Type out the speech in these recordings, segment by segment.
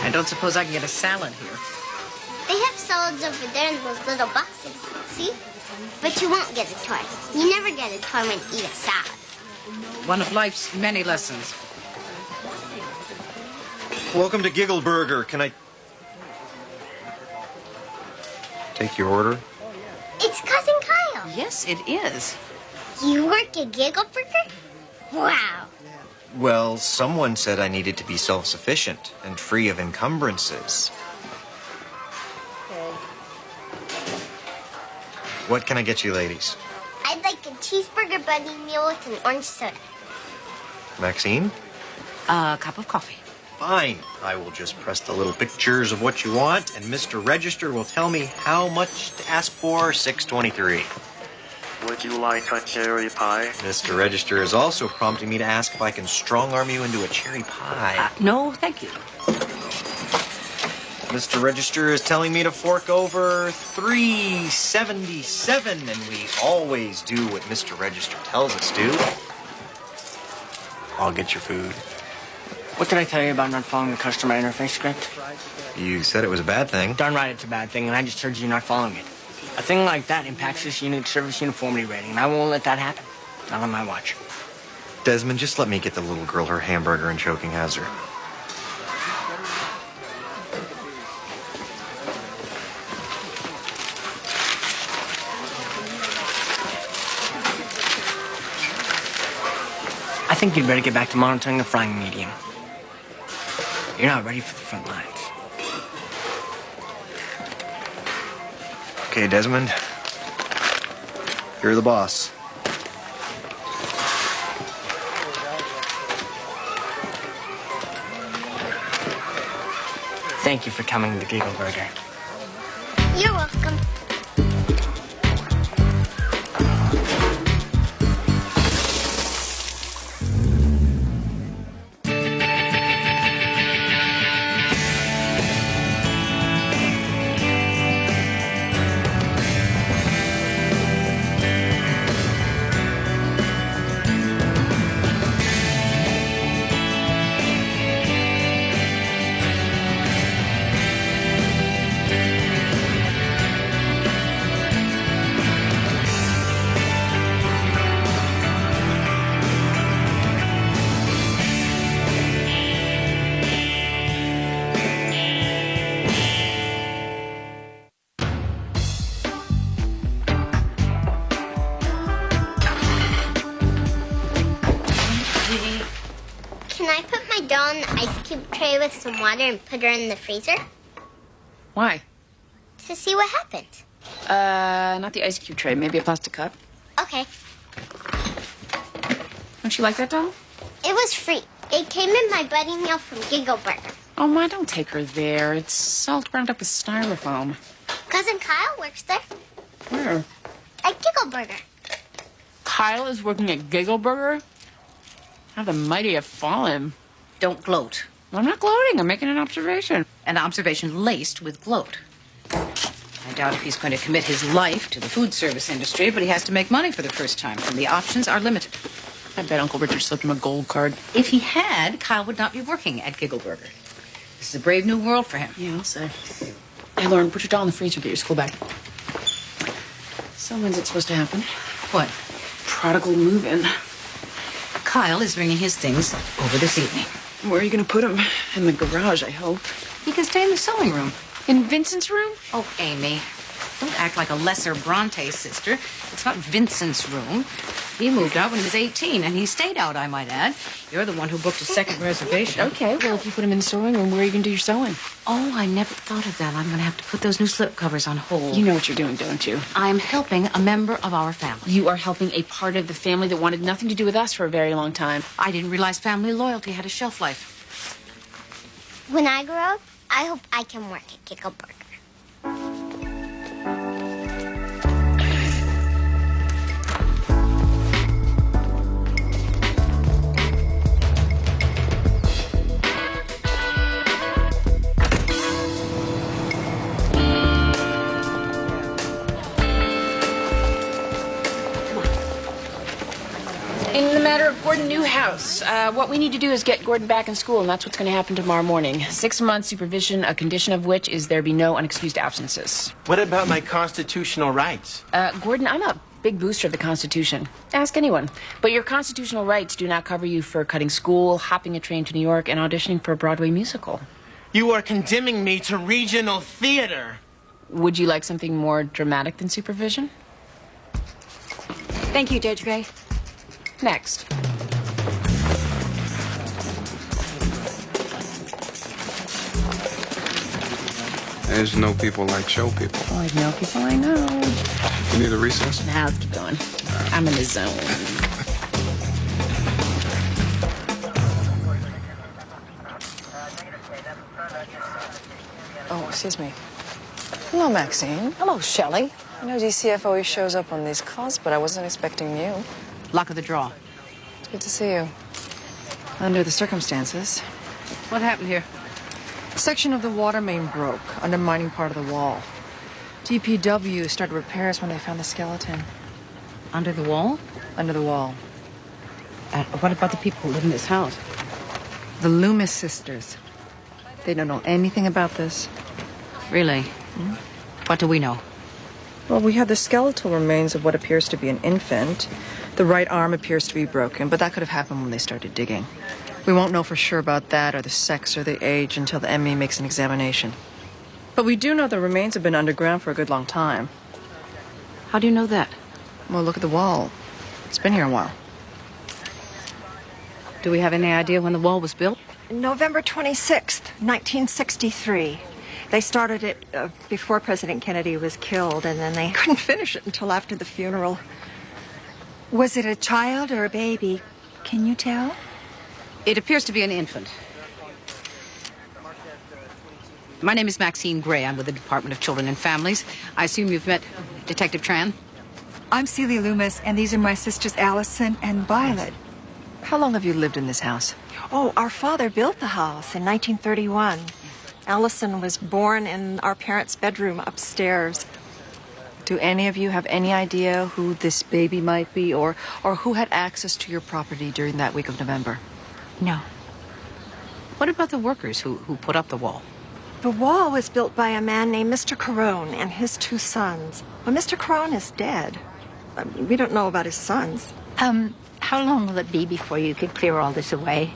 I don't suppose I can get a salad here. They have salads over there in those little boxes, see? But you won't get a toy. You never get a toy when you eat a salad. One of life's many lessons. Welcome to Giggle Burger. Can I take your order? It's Cousin Kyle. Yes, it is. You work at Giggle Burger? Wow. Well, someone said I needed to be self-sufficient and free of encumbrances. What can I get you, ladies? I'd like a cheeseburger buddy meal with an orange soda. Maxine? A cup of coffee. Fine. I will just press the little pictures of what you want, and Mr. Register will tell me how much to ask for. $6.23. Would you like a cherry pie? Mr. Register is also prompting me to ask if I can strong-arm you into a cherry pie. No, thank you. Mr. Register is telling me to fork over $3.77, and we always do what Mr. Register tells us to. I'll get your food. What did I tell you about not following the customer interface script? You said it was a bad thing. Darn right it's a bad thing, and I just heard you not following it. A thing like that impacts this unit's service uniformity rating, and I won't let that happen. Not on my watch. Desmond, just let me get the little girl her hamburger and choking hazard. I think you'd better get back to monitoring the frying medium. You're not ready for the front lines. Okay, Desmond. You're the boss. Thank you for coming to the Giggle Burger. You're welcome. Can I put my doll in the ice cube tray with some water and put her in the freezer? Why? To see what happens. Not the ice cube tray. Maybe a plastic cup. Okay. Don't you like that doll? It was free. It came in my buddy meal from Giggle Burger. Oh, my, don't take her there. It's salt ground up with styrofoam. Cousin Kyle works there Where? at Giggle Burger. Kyle is working at Giggle Burger? How the mighty have fallen. Don't gloat. I'm not gloating. I'm making an observation. An observation laced with gloat. I doubt if he's going to commit his life to the food service industry, but he has to make money for the first time, and the options are limited. I bet Uncle Richard slipped him a gold card. If he had, Kyle would not be working at Giggle Burger. This is a brave new world for him. Yeah, I'll say. Hey, Lauren, put your doll in the freezer. Get your school bag. So when's it supposed to happen? What? Prodigal move-in. Kyle is bringing his things over this evening. Where are you going to put him? In the garage, I hope. He can stay in the sewing room. In Vincent's room? Oh, Amy, don't act like a lesser Bronte sister. It's not Vincent's room. He moved out when he was 18, and he stayed out, I might add. You're the one who booked a second reservation. Okay, well, if you put him in the sewing room, where are you going to do your sewing? Oh, I never thought of that. I'm going to have to put those new slip covers on hold. You know what you're doing, don't you? I'm helping a member of our family. You are helping a part of the family that wanted nothing to do with us for a very long time. I didn't realize family loyalty had a shelf life. When I grow up, I hope I can work at Giggle Burger. In the matter of a new house. What we need to do is get Gordon back in school, and that's what's going to happen tomorrow morning. 6 months supervision, a condition of which is there be no unexcused absences. What about my constitutional rights? Gordon, I'm a big booster of the Constitution. Ask anyone. But your constitutional rights do not cover you for cutting school, hopping a train to New York, and auditioning for a Broadway musical. You are condemning me to regional theater. Would you like something more dramatic than supervision? Thank you, Judge Gray. Next. There's no people like show people. Oh, I know people I know. You need a recess? How's it going? I'm in the zone. Oh, excuse me. Hello, Maxine. Hello, Shelley. I know DCF always shows up on these calls, but I wasn't expecting you. Luck of the draw. It's good to see you. Under the circumstances. What happened here? A section of the water main broke, undermining part of the wall. DPW started repairs when they found the skeleton. Under the wall? Under the wall. What about the people who live in this house? The Loomis sisters. They don't know anything about this. Really? What do we know? Well, we have the skeletal remains of what appears to be an infant. The right arm appears to be broken, but that could have happened when they started digging. We won't know for sure about that or the sex or the age until the ME makes an examination. But we do know the remains have been underground for a good long time. How do you know that? Well, look at the wall. It's been here a while. Do we have any idea when the wall was built? November 26th, 1963. They started it before President Kennedy was killed, and then they couldn't finish it until after the funeral. Was it a child or a baby? Can you tell? It appears to be an infant. My name is Maxine Gray. I'm with the Department of Children and Families. I assume you've met Detective Tran? I'm Celia Loomis, and these are my sisters Allison and Violet. How long have you lived in this house? Oh, our father built the house in 1931. Allison was born in our parents' bedroom upstairs. Do any of you have any idea who this baby might be or who had access to your property during that week of November? No. What about the workers who put up the wall? The wall was built by a man named Mr. Carone and his 2 sons. Well, Mr. Carone is dead. We don't know about his sons. How long will it be before you can clear all this away?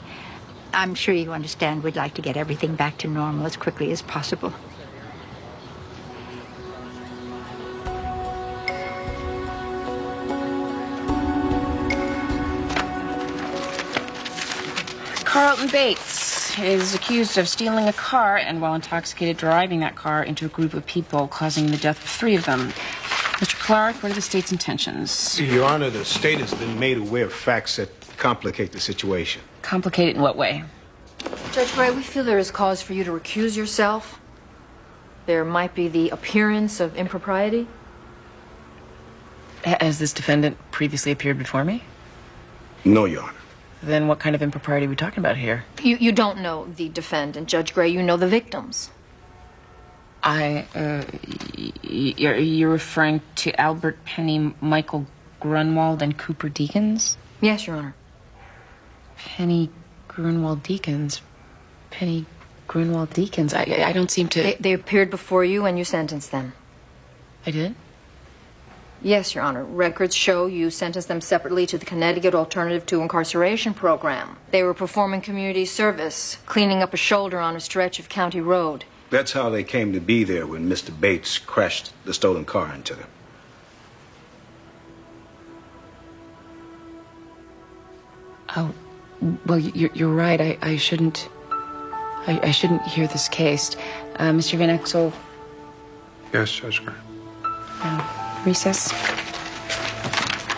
I'm sure you understand we'd like to get everything back to normal as quickly as possible. Carlton Bates is accused of stealing a car and, while intoxicated, driving that car into a group of people, causing the death of 3 of them. Mr. Clark, what are the state's intentions? Your Honor, the state has been made aware of facts that complicate the situation. Complicated in what way? Judge Gray, we feel there is cause for you to recuse yourself. There might be the appearance of impropriety. Has this defendant previously appeared before me? No, Your Honor. Then what kind of impropriety are we talking about here? You don't know the defendant, Judge Gray. You know the victims. You're referring to Albert Penny, Michael Grunwald, and Cooper Deakins? Yes, Your Honor. Penny Grunwald Deakins. Penny Grunwald Deakins. I don't seem to... They appeared before you and you sentenced them. I did? Yes, Your Honor. Records show you sentenced them separately to the Connecticut Alternative to Incarceration program. They were performing community service, cleaning up a shoulder on a stretch of county road. That's how they came to be there when Mr. Bates crashed the stolen car into them. Oh, well, you're right. I shouldn't hear this case. Mr. Van Exel. Yes, Judge Gray. Recess.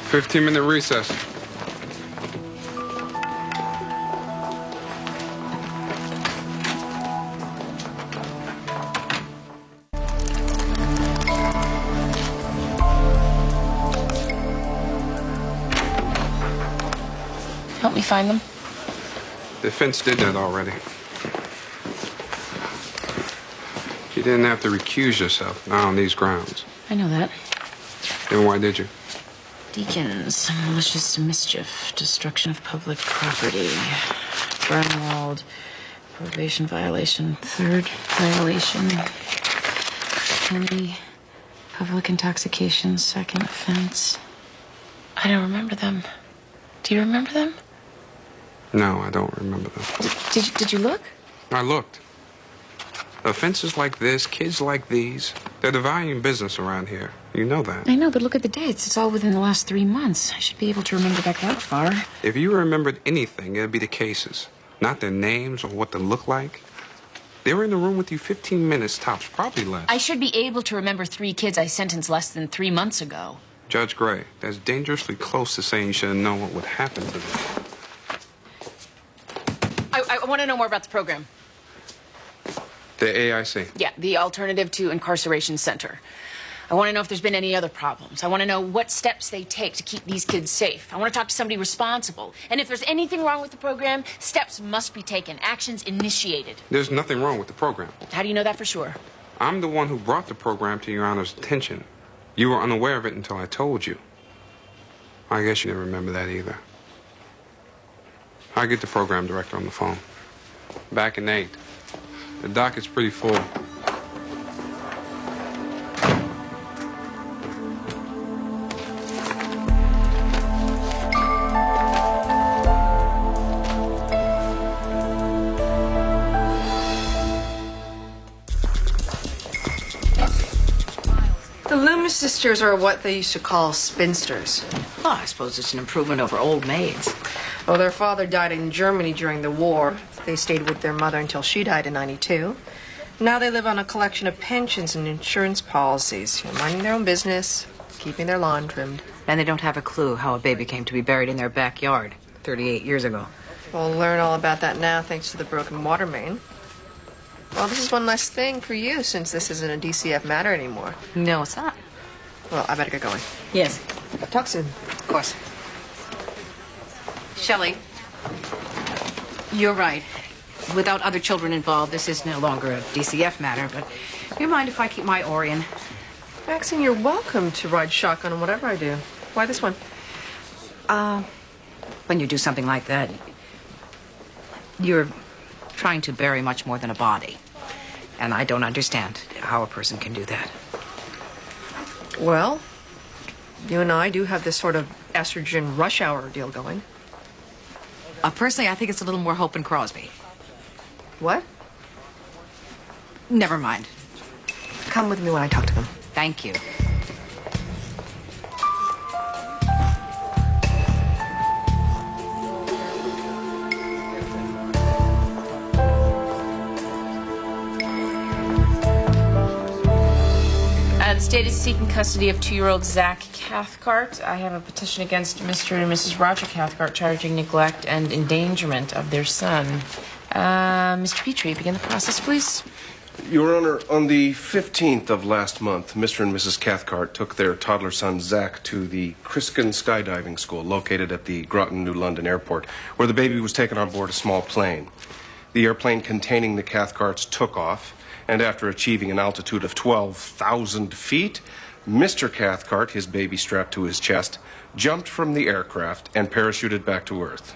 15-minute recess. Help me find them. The defense did that already. You didn't have to recuse yourself, not on these grounds. I know that. Then why did you? Deacons, malicious mischief, destruction of public property, Burnwald, probation violation, third violation, Kennedy, public intoxication, second offense. I don't remember them. Do you remember them? No, I don't remember them. Did you look? I looked. Offenses like this, kids like these, they're the valuing business around here. You know that. I know, but look at the dates. It's all within the last 3 months. I should be able to remember back that far. If you remembered anything, it'd be the cases, not their names or what they look like. They were in the room with you 15 minutes tops, probably less. I should be able to remember 3 kids I sentenced less than 3 months ago. Judge Gray, that's dangerously close to saying you should have known what would happen to them. I want to know more about the program. The AIC. Yeah, the Alternative to Incarceration Center. I want to know if there's been any other problems. I want to know what steps they take to keep these kids safe. I want to talk to somebody responsible. And if there's anything wrong with the program, steps must be taken, actions initiated. There's nothing wrong with the program. How do you know that for sure? I'm the one who brought the program to Your Honor's attention. You were unaware of it until I told you. I guess you didn't remember that either. I'll get the program director on the phone. Back in 8. The docket's pretty full. The Loomis sisters are what they used to call spinsters. Well, I suppose it's an improvement over old maids. Well, their father died in Germany during the war. They stayed with their mother until she died in '92. Now they live on a collection of pensions and insurance policies, minding their own business, keeping their lawn trimmed. And they don't have a clue how a baby came to be buried in their backyard 38 years ago. We'll learn all about that now thanks to the broken water main. Well, this is one less thing for you since this isn't a DCF matter anymore. No, it's not. Well, I better get going. Yes. Talk soon. Of course. Shelley, you're right. Without other children involved, this is no longer a DCF matter, but do you mind if I keep my oar in? Maxine, you're welcome to ride shotgun on whatever I do. Why this one? When you do something like that, you're trying to bury much more than a body. And I don't understand how a person can do that. Well, you and I do have this sort of estrogen rush hour deal going. Personally, I think it's a little more Hope and Crosby. What? Never mind. Come with me when I talk to them. Thank you. The state is seeking custody of 2-year-old Zach Cathcart. I have a petition against Mr. and Mrs. Roger Cathcart charging neglect and endangerment of their son. Mr. Petrie, begin the process, please. Your Honor, on the 15th of last month, Mr. and Mrs. Cathcart took their toddler son, Zach, to the Criskin Skydiving School located at the Groton, New London Airport, where the baby was taken on board a small plane. The airplane containing the Cathcarts took off, and after achieving an altitude of 12,000 feet, Mr. Cathcart, his baby strapped to his chest, jumped from the aircraft and parachuted back to Earth.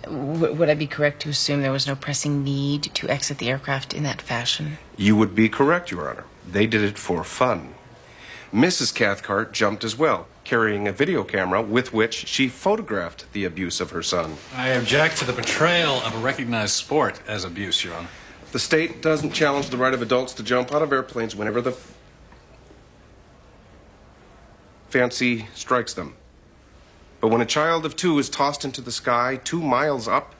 Would I be correct to assume there was no pressing need to exit the aircraft in that fashion? You would be correct, Your Honor. They did it for fun. Mrs. Cathcart jumped as well, carrying a video camera with which she photographed the abuse of her son. I object to the portrayal of a recognized sport as abuse, Your Honor. The state doesn't challenge the right of adults to jump out of airplanes whenever the fancy strikes them. But when a child of 2 is tossed into the sky 2 miles up,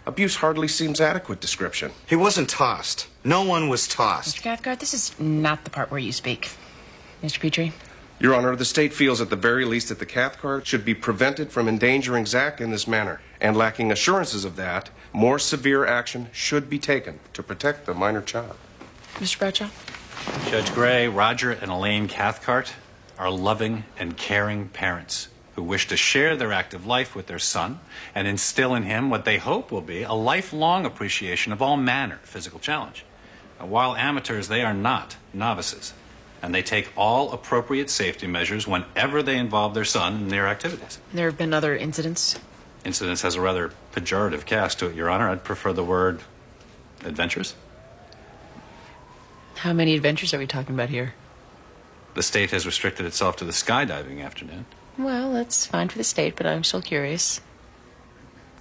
abuse hardly seems adequate description. He wasn't tossed. No one was tossed. Mr. Cathcart, this is not the part where you speak. Mr. Petrie? Your Honor, the state feels at the very least that the Cathcart should be prevented from endangering Zach in this manner. And lacking assurances of that, more severe action should be taken to protect the minor child. Mr. Bradshaw? Judge Gray, Roger, and Elaine Cathcart are loving and caring parents who wish to share their active life with their son and instill in him what they hope will be a lifelong appreciation of all manner of physical challenge. Now, while amateurs, they are not novices. and they take all appropriate safety measures whenever they involve their son in their activities. There have been other incidents? Incidents has a rather pejorative cast to it, Your Honor. I'd prefer the word adventures. How many adventures are we talking about here? The state has restricted itself to the skydiving afternoon. Well, that's fine for the state, but I'm still curious.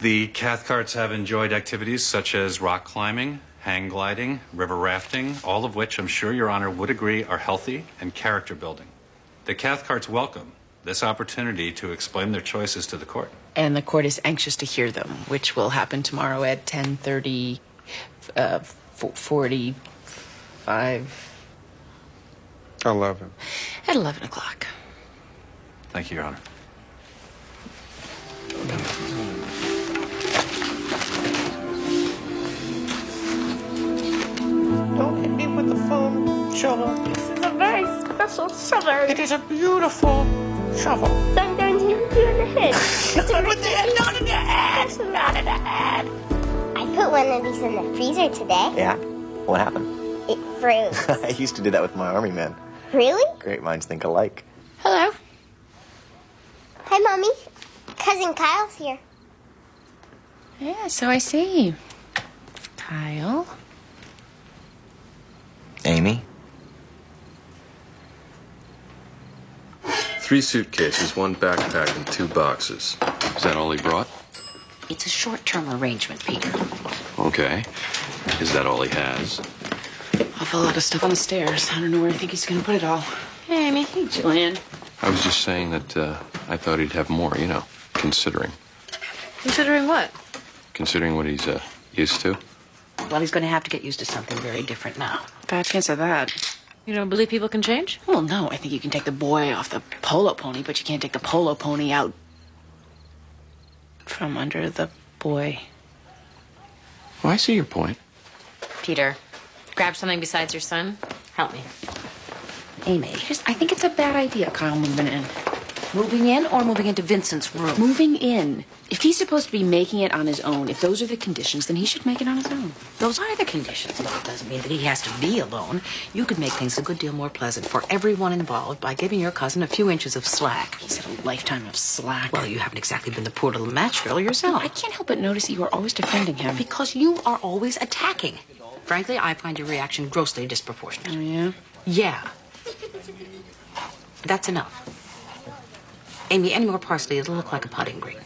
The Cathcarts have enjoyed activities such as rock climbing, hang gliding, river rafting, all of which I'm sure Your Honor would agree are healthy and character building. The Cathcarts welcome this opportunity to explain their choices to the court. And the court is anxious to hear them, which will happen tomorrow at 10:30, 45... 11. At 11 o'clock. Thank you, Your Honor. Don't hit me with the foam shovel. This is a very special shovel. It is a beautiful shovel. So I'm going to hit you in the head. Not with the head, not in the head, not in the head. I put one of these in the freezer today. Yeah? What happened? It froze. I used to do that with my army men. Really? Great minds think alike. Hello. Hi, Mommy. Cousin Kyle's here. Yeah, so I see. Kyle. Amy? 3 suitcases, 1 backpack, and 2 boxes. Is that all he brought? It's a short-term arrangement, Peter. Okay. Is that all he has? Awful lot of stuff on the stairs. I don't know where I think he's going to put it all. Hey, Amy. Hey, Julian. I was just saying that I thought he'd have more, considering. Considering what? Considering what he's used to. Well, he's going to have to get used to something very different now. Bad chance of that. You don't believe people can change? Well, no. I think you can take the boy off the polo pony, but you can't take the polo pony out from under the boy. Well, I see your point. Peter, grab something besides your son. Help me. Amy. I think it's a bad idea, Kyle, moving in. Moving in or moving into Vincent's room? Moving in. If he's supposed to be making it on his own, if those are the conditions, then he should make it on his own. Those are the conditions. But it doesn't mean that he has to be alone. You could make things a good deal more pleasant for everyone involved by giving your cousin a few inches of slack. He's had a lifetime of slack. Well, you haven't exactly been the poor little match girl yourself. I can't help but notice that you are always defending him. Because you are always attacking. Frankly, I find your reaction grossly disproportionate. Oh, yeah? Yeah. That's enough. Amy, any more parsley, it'll look like a potting green.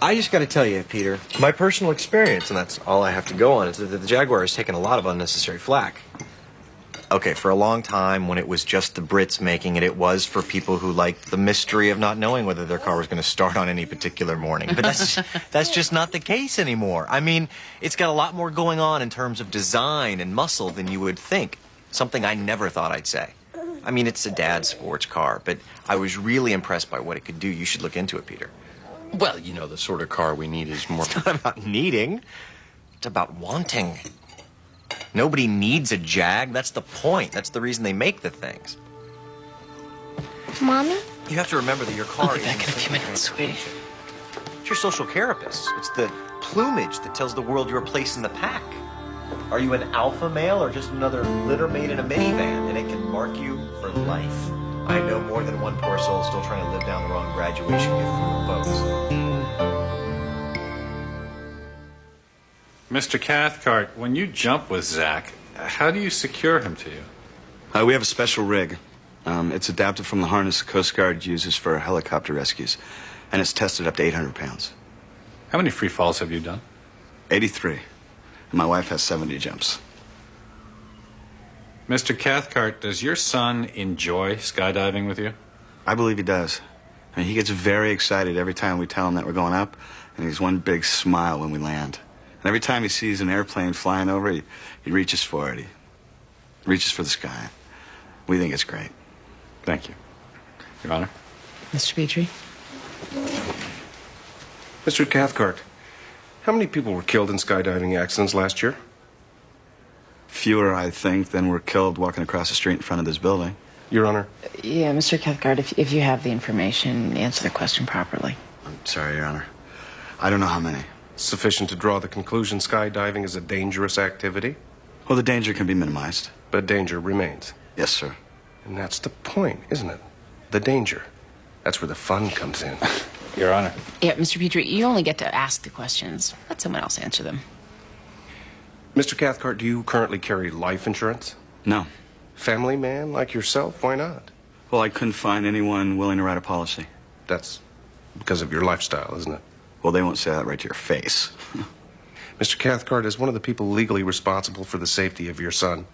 I just got to tell you, Peter, my personal experience, and that's all I have to go on, is that the Jaguar has taken a lot of unnecessary flack. Okay, for a long time, when it was just the Brits making it, it was for people who liked the mystery of not knowing whether their car was going to start on any particular morning. But that's just not the case anymore. I mean, it's got a lot more going on in terms of design and muscle than you would think. Something I never thought I'd say. I mean, it's a dad's sports car, but I was really impressed by what it could do. You should look into it, Peter. Well, the sort of car we need is more... It's not about needing. It's about wanting. Nobody needs a Jag. That's the point. That's the reason they make the things. Mommy? You have to remember that your car I'll be back in a few minutes, sweetie. It's your social carapace. It's the plumage that tells the world your place in the pack. Are you an alpha male or just another litter mate in a minivan? And it can mark you for life. I know more than one poor soul still trying to live down the wrong graduation gift from the folks. Mr. Cathcart, when you jump with Zach, how do you secure him to you? We have a special rig. It's adapted from the harness the Coast Guard uses for helicopter rescues, and it's tested up to 800 pounds. How many free falls have you done? 83. And my wife has 70 jumps. Mr. Cathcart, does your son enjoy skydiving with you? I believe he does. I mean, he gets very excited every time we tell him that we're going up, and he's one big smile when we land. And every time he sees an airplane flying over, he reaches for it. He reaches for the sky. We think it's great. Thank you. Your Honor? Mr. Petrie? Mr. Cathcart, how many people were killed in skydiving accidents last year? Fewer, I think, than were killed walking across the street in front of this building. Your Honor. Yeah, Mr. Cathcart, if you have the information, answer the question properly. I'm sorry, Your Honor. I don't know how many. Sufficient to draw the conclusion skydiving is a dangerous activity? Well, the danger can be minimized. But danger remains. Yes, sir. And that's the point, isn't it? The danger. That's where the fun comes in. Your Honor. Yeah, Mr. Petrie, you only get to ask the questions. Let someone else answer them. Mr. Cathcart, do you currently carry life insurance? No. Family man like yourself? Why not? Well, I couldn't find anyone willing to write a policy. That's because of your lifestyle, isn't it? Well, they won't say that right to your face. Mr. Cathcart, as one of the people legally responsible for the safety of your son,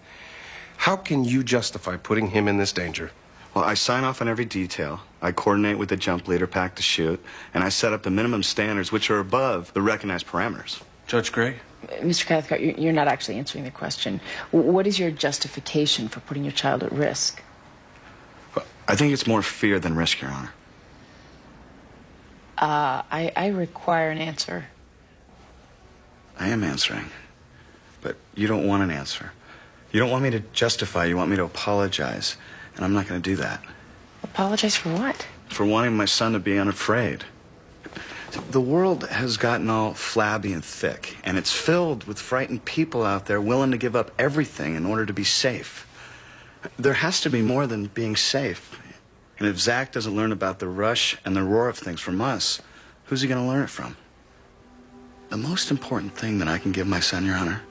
how can you justify putting him in this danger? Well, I sign off on every detail. I coordinate with the jump leader pack to shoot, and I set up the minimum standards which are above the recognized parameters. Judge Gray? Mr. Cathcart, you're not actually answering the question. What is your justification for putting your child at risk? Well, I think it's more fear than risk, Your Honor. I require an answer. I am answering, but you don't want an answer. You don't want me to justify, you want me to apologize, and I'm not going to do that. Apologize for what? For wanting my son to be unafraid. The world has gotten all flabby and thick, and it's filled with frightened people out there willing to give up everything in order to be safe. There has to be more than being safe. And if Zach doesn't learn about the rush and the roar of things from us, who's he going to learn it from? The most important thing that I can give my son, Your Honor,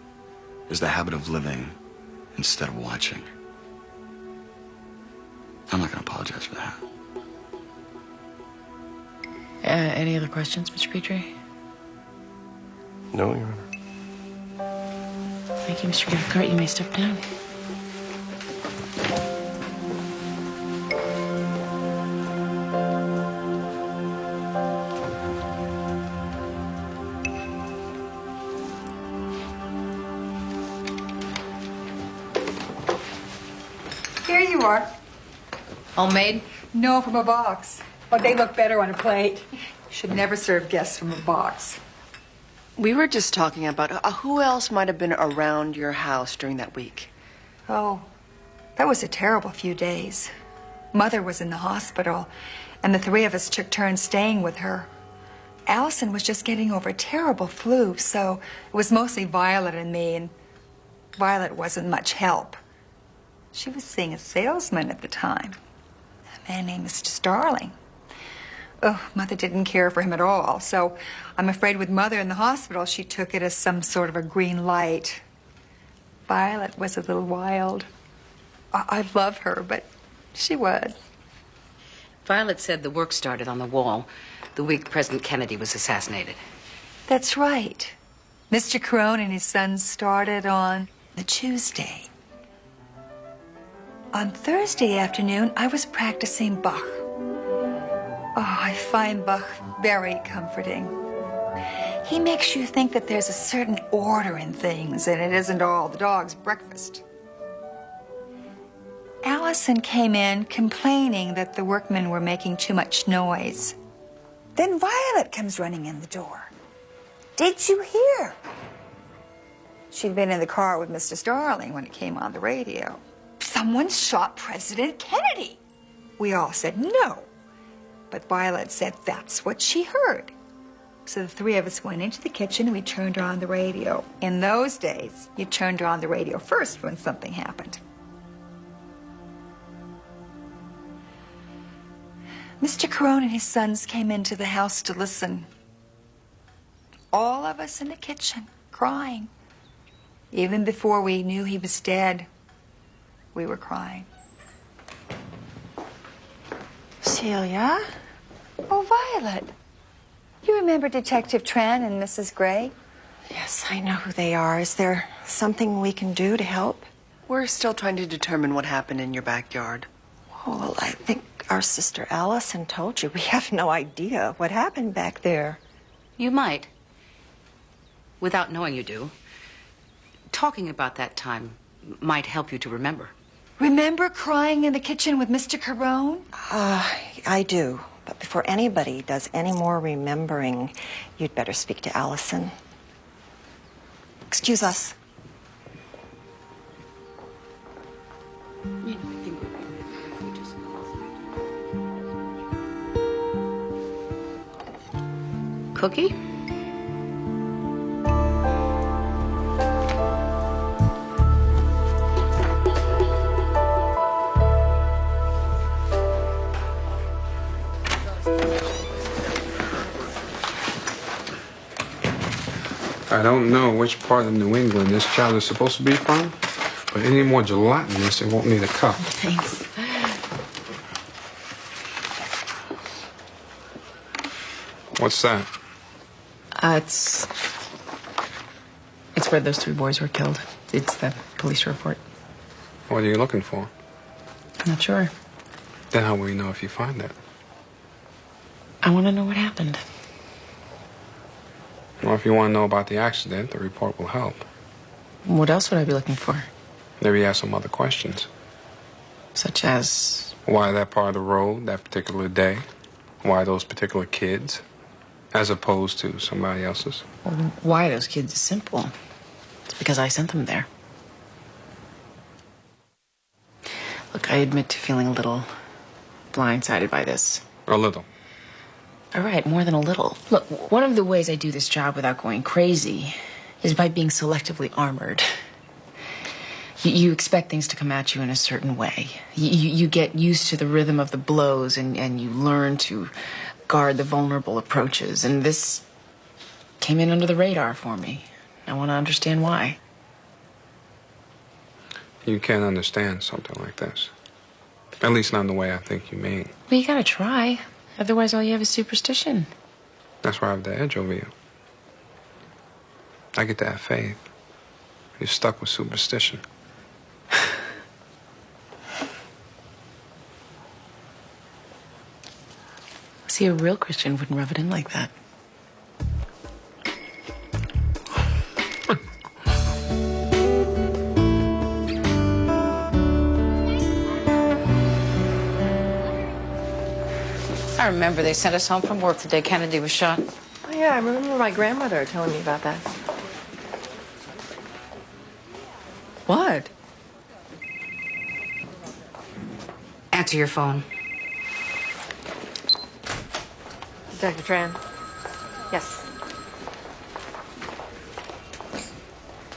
is the habit of living instead of watching. I'm not going to apologize for that. Any other questions, Mr. Petrie? No, Your Honor. Thank you, Mr. Cathcart. You may step down. Here you are. Homemade? No, from a box. Oh, they look better on a plate. Should never serve guests from a box. We were just talking about who else might have been around your house during that week. Oh, that was a terrible few days. Mother was in the hospital, and the three of us took turns staying with her. Allison was just getting over a terrible flu, so it was mostly Violet and me, and Violet wasn't much help. She was seeing a salesman at the time, a man named Mr. Starling. Oh, Mother didn't care for him at all, so I'm afraid with Mother in the hospital, she took it as some sort of a green light. Violet was a little wild. I love her, but she was. Violet said the work started on the wall the week President Kennedy was assassinated. That's right. Mr. Crone and his sons started on the Tuesday. On Thursday afternoon, I was practicing Bach. Oh, I find Bach very comforting. He makes you think that there's a certain order in things, and it isn't all the dog's breakfast. Allison came in complaining that the workmen were making too much noise. Then Violet comes running in the door. Did you hear? She'd been in the car with Mr. Starling when it came on the radio. Someone shot President Kennedy. We all said no. But Violet said that's what she heard. So the three of us went into the kitchen and we turned on the radio. In those days, you turned on the radio first when something happened. Mr. Crone and his sons came into the house to listen. All of us in the kitchen, crying. Even before we knew he was dead, we were crying. Celia? Oh, Violet. You remember Detective Tran and Mrs. Gray? Yes, I know who they are. Is there something we can do to help? We're still trying to determine what happened in your backyard. Oh, well, I think our sister Allison told you. We have no idea what happened back there. You might. Without knowing you do. Talking about that time might help you to remember. Remember crying in the kitchen with Mr. Carone? I do. But before anybody does any more remembering, you'd better speak to Allison. Excuse us. cookie? I don't know which part of New England this child is supposed to be from, but any more gelatinous, it won't need a cup. Thanks. What's that? It's where those 3 boys were killed. It's the police report. What are you looking for? I'm not sure. Then how will we know if you find it? I want to know what happened. Well, if you want to know about the accident, the report will help. What else would I be looking for? Maybe ask some other questions. Such as? Why that part of the road, that particular day? Why those particular kids? As opposed to somebody else's. Well, why those kids is simple. It's because I sent them there. Look, I admit to feeling a little blindsided by this. A little. All right, more than a little. Look, one of the ways I do this job without going crazy is by being selectively armored. You expect things to come at you in a certain way. You get used to the rhythm of the blows, and you learn to guard the vulnerable approaches. And this came in under the radar for me. I want to understand why. You can't understand something like this. At least not in the way I think you mean. Well, you gotta try. Otherwise, all you have is superstition. That's why I have the edge over you. I get to have faith. You're stuck with superstition. See, a real Christian wouldn't rub it in like that. I remember they sent us home from work the day Kennedy was shot. Oh, yeah, I remember my grandmother telling me about that. What? Answer your phone. Dr. Tran? Yes.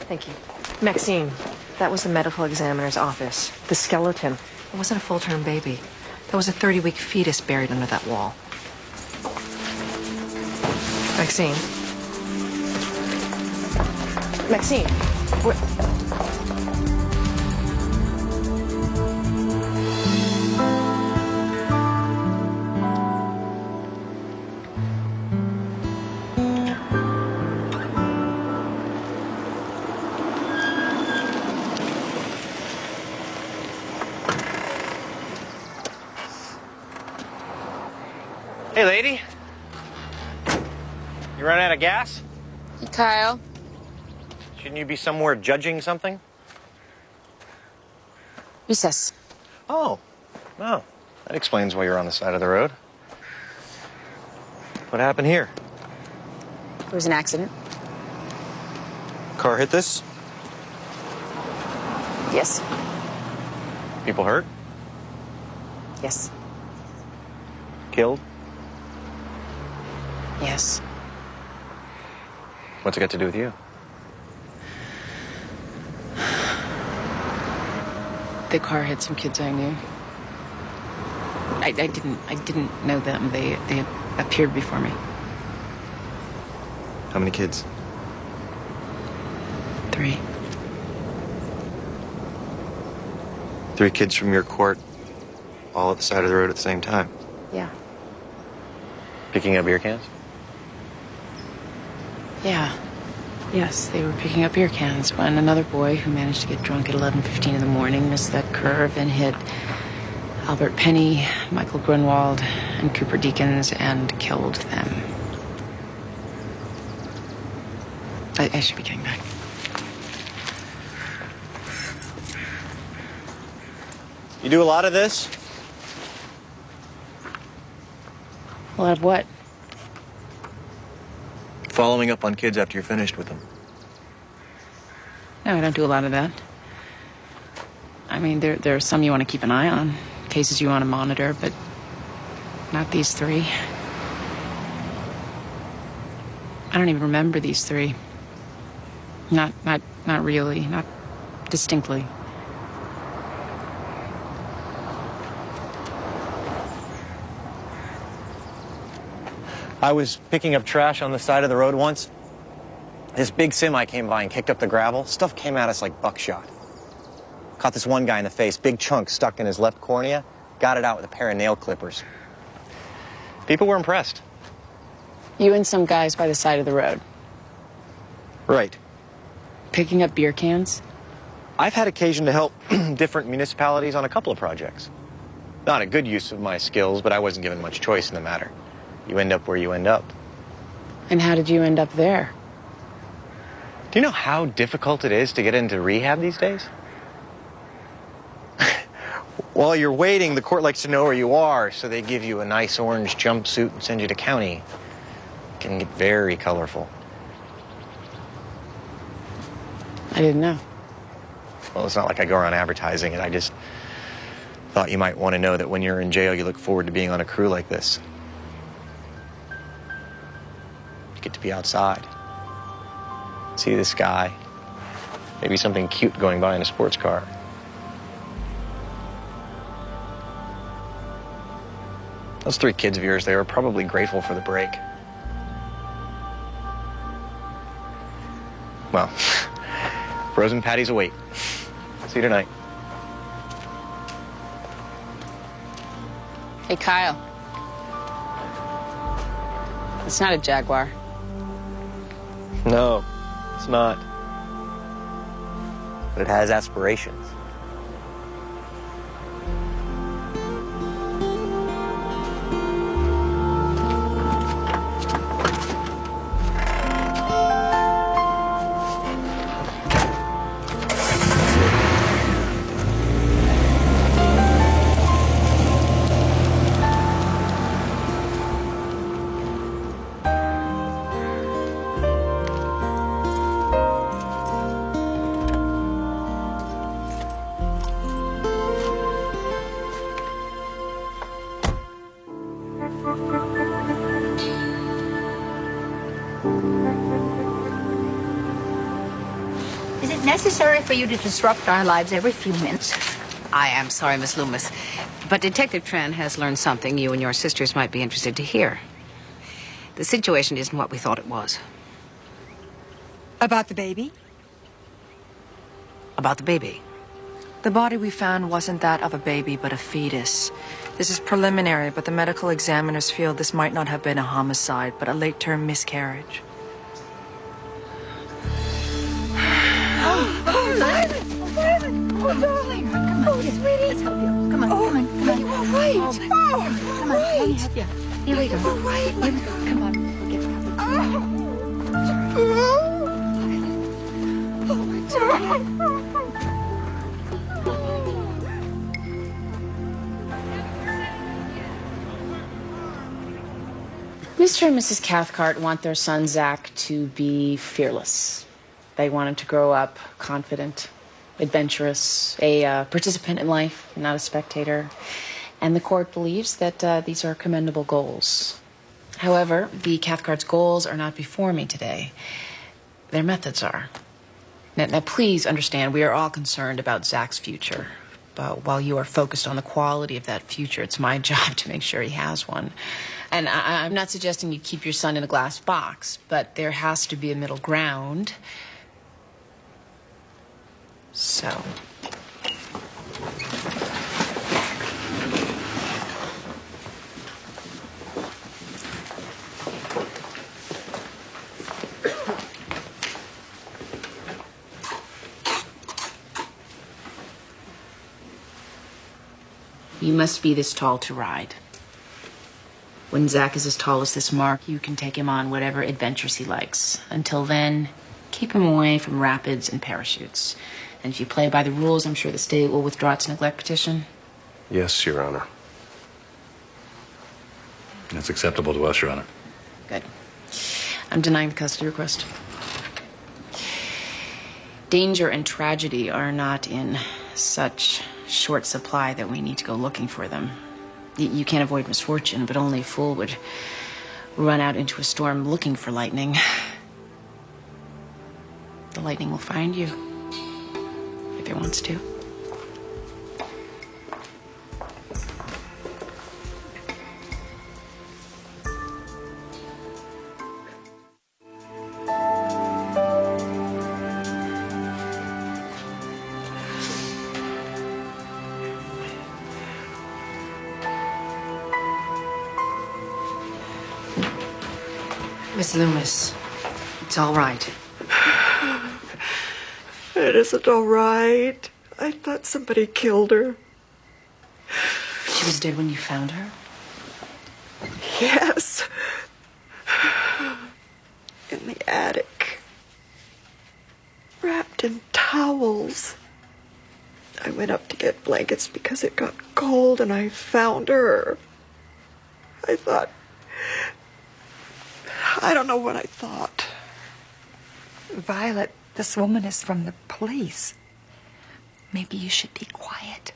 Thank you. Maxine, that was the medical examiner's office. The skeleton. It wasn't a full-term baby. There was a 30-week fetus buried under that wall. Maxine. Maxine. Hey, lady. You run out of gas? Kyle? Shouldn't you be somewhere judging something? Recess. Oh, that explains why you're on the side of the road. What happened here? It was an accident. Car hit this? Yes. People hurt? Yes. Killed? Yes. What's it got to do with you? The car hit some kids I knew. I didn't know them. They appeared before me. How many kids? 3. 3 kids from your court, all at the side of the road at the same time. Yeah. Picking up beer cans? Yeah. Yes, they were picking up beer cans when another boy who managed to get drunk at 11:15 in the morning missed that curve and hit Albert Penny, Michael Grunwald, and Cooper Deakins and killed them. I should be getting back. You do a lot of this? A lot of what? Following up on kids after you're finished with them. No, I don't do a lot of that. I mean, there are some you want to keep an eye on, cases you want to monitor, but not these 3. I don't even remember these three. Not really, not distinctly. I was picking up trash on the side of the road once. This big semi came by and kicked up the gravel. Stuff came at us like buckshot. Caught this one guy in the face, big chunk stuck in his left cornea. Got it out with a pair of nail clippers. People were impressed. You and some guys by the side of the road. Right. Picking up beer cans? I've had occasion to help different municipalities on a couple of projects. Not a good use of my skills, but I wasn't given much choice in the matter. You end up where you end up. And how did you end up there? Do you know how difficult it is to get into rehab these days? While you're waiting, the court likes to know where you are, so they give you a nice orange jumpsuit and send you to county. It can get very colorful. I didn't know. Well, it's not like I go around advertising it. I just thought you might want to know that when you're in jail, you look forward to being on a crew like this. You get to be outside. See the sky. Maybe something cute going by in a sports car. Those three kids of yours, they were probably grateful for the break. Well, frozen patties await. See you tonight. Hey, Kyle. It's not a Jaguar. No, it's not. But it has aspirations. Is it necessary for you to disrupt our lives every few minutes? I am sorry, Miss Loomis, but Detective Tran has learned something you and your sisters might be interested to hear. The situation isn't what we thought it was. About the baby? About the baby. The body we found wasn't that of a baby, but a fetus. This is preliminary, but the medical examiners feel this might not have been a homicide, but a late-term miscarriage. Oh, darling. Oh, darling. Come on, sweetie. Let's help you. Come on, come on. Are you all right? Oh, come on, let me help you. Here we go. All right. Here we go. Come on. We'll get covered. Oh, my darling. Mr. and Mrs. Cathcart want their son, Zach, to be fearless. They want him to grow up confident, adventurous, a participant in life, not a spectator. And the court believes that these are commendable goals. However, the Cathcart's goals are not before me today. Their methods are. Now, please understand, we are all concerned about Zach's future. But while you are focused on the quality of that future, it's my job to make sure he has one. And I'm not suggesting you keep your son in a glass box, but there has to be a middle ground. So. You must be this tall to ride. When Zach is as tall as this mark, you can take him on whatever adventures he likes. Until then, keep him away from rapids and parachutes. And if you play by the rules, I'm sure the state will withdraw its neglect petition. Yes, Your Honor. That's acceptable to us, Your Honor. Good. I'm denying the custody request. Danger and tragedy are not in such short supply that we need to go looking for them. You can't avoid misfortune, but only a fool would run out into a storm looking for lightning, the lightning will find you if it wants to. Miss Loomis, it's all right. It isn't all right. I thought somebody killed her. She was dead when you found her? Yes. In the attic. Wrapped in towels. I went up to get blankets because it got cold and I found her. I thought... I don't know what I thought. Violet, this woman is from the police. Maybe you should be quiet.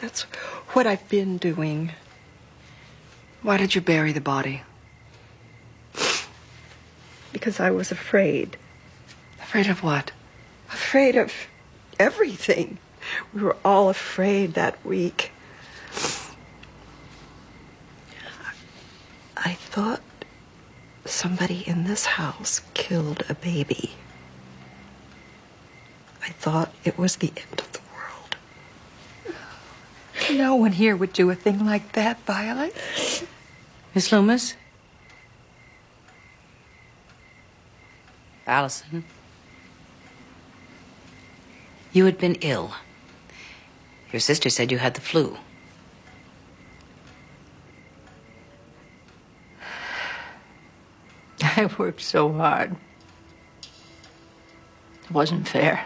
That's what I've been doing. Why did you bury the body? Because I was afraid. Afraid of what? Afraid of everything. We were all afraid that week. I thought somebody in this house killed a baby. I thought it was the end of the world. No one here would do a thing like that, Violet. Miss Loomis? Allison? You had been ill. Your sister said you had the flu. I worked so hard. It wasn't fair.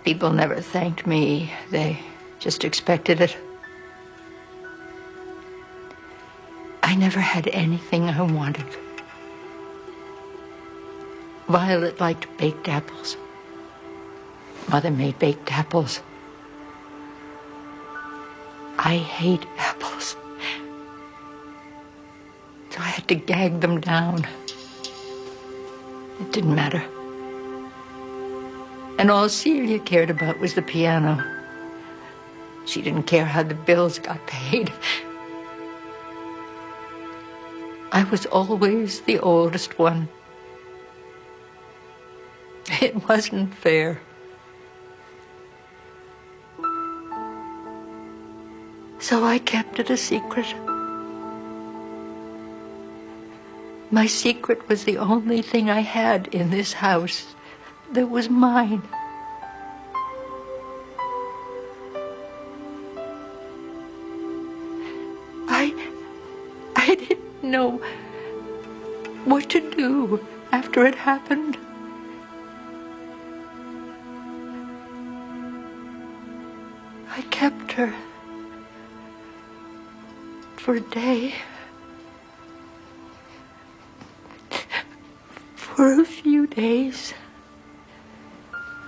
People never thanked me. They just expected it. I never had anything I wanted. Violet liked baked apples. Mother made baked apples. I hate apples. So I had to gag them down. It didn't matter. And all Celia cared about was the piano. She didn't care how the bills got paid. I was always the oldest one. It wasn't fair. So I kept it a secret. My secret was the only thing I had in this house that was mine. I didn't know what to do after it happened. I kept her for a day. For a few days.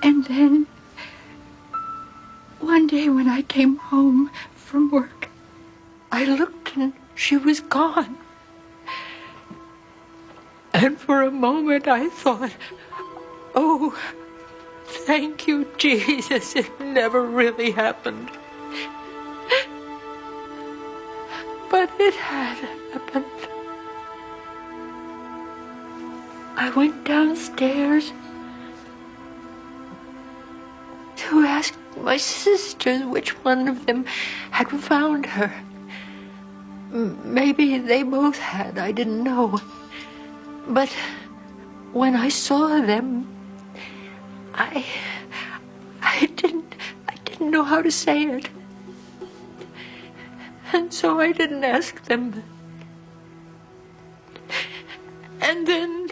And then, one day when I came home from work, I looked and she was gone. And for a moment I thought, oh, thank you, Jesus, it never really happened. But it had happened. I went downstairs to ask my sisters which one of them had found her. Maybe they both had, I didn't know. But when I saw them, I didn't know how to say it. And so I didn't ask them. And then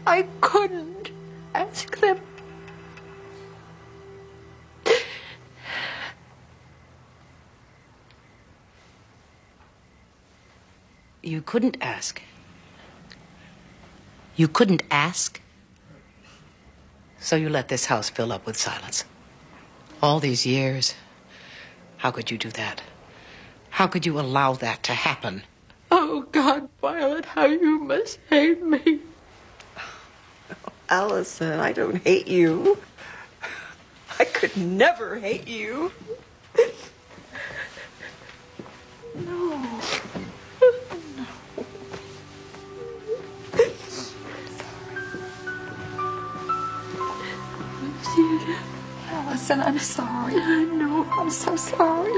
I couldn't ask them. You couldn't ask. You couldn't ask? So you let this house fill up with silence. All these years, How could you do that? How could you allow that to happen? Oh, God, Violet, how you must hate me. Allison, I don't hate you. I could never hate you. No. Allison, I'm sorry. I know. I'm so sorry.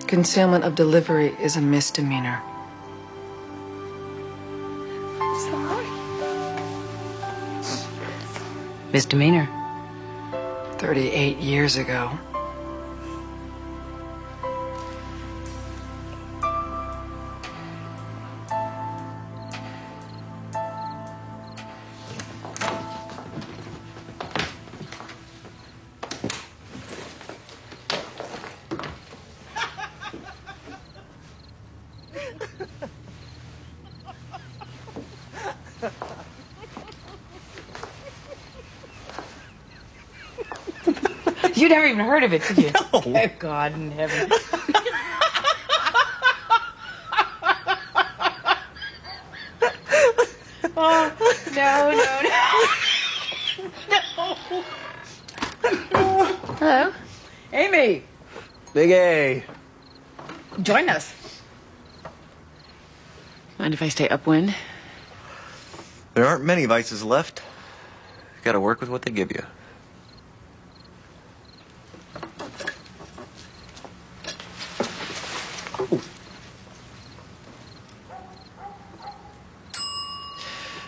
Concealment of delivery is a misdemeanor. I'm sorry. Misdemeanor. 38 years ago. You never even heard of it, did you? No. Oh, God in heaven. Oh, no. Hello? Amy. Big A. Join us. Mind if I stay upwind? There aren't many vices left. You gotta work with what they give you.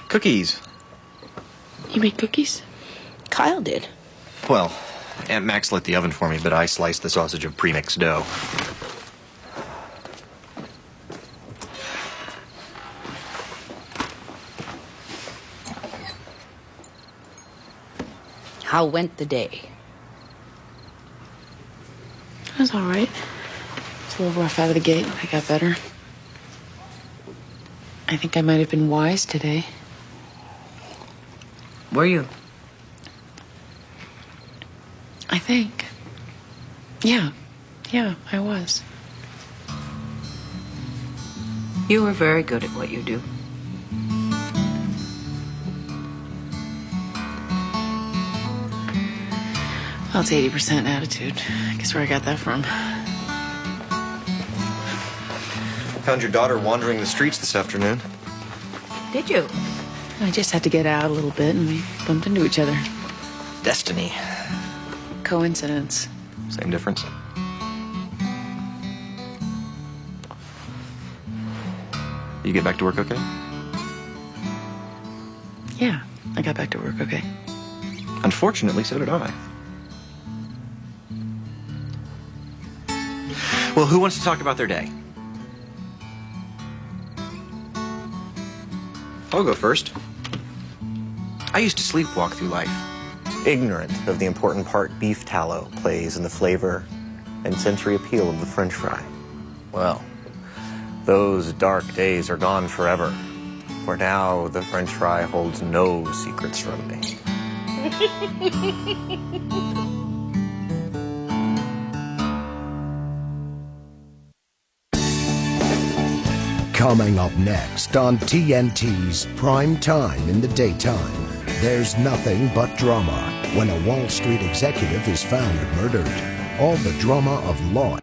Cookies. You made cookies? Kyle did. Well, Aunt Max lit the oven for me, but I sliced the sausage of premixed dough. How went the day? It was all right. It's a little rough out of the gate. I got better. I think I might have been wise today. Were you? I think. Yeah, I was. You were very good at what you do. Well, it's 80% attitude. Guess where I got that from. Found your daughter wandering the streets this afternoon. Did you? I just had to get out a little bit, and we bumped into each other. Destiny. Coincidence. Same difference. You get back to work okay? Yeah, I got back to work okay. Unfortunately, so did I. Well, who wants to talk about their day? I'll go first. I used to sleepwalk through life, ignorant of the important part beef tallow plays in the flavor and sensory appeal of the French fry. Well, those dark days are gone forever, for now the French fry holds no secrets from me. Coming up next on TNT's Prime Time in the Daytime, there's nothing but drama when a Wall Street executive is found murdered. All the drama of law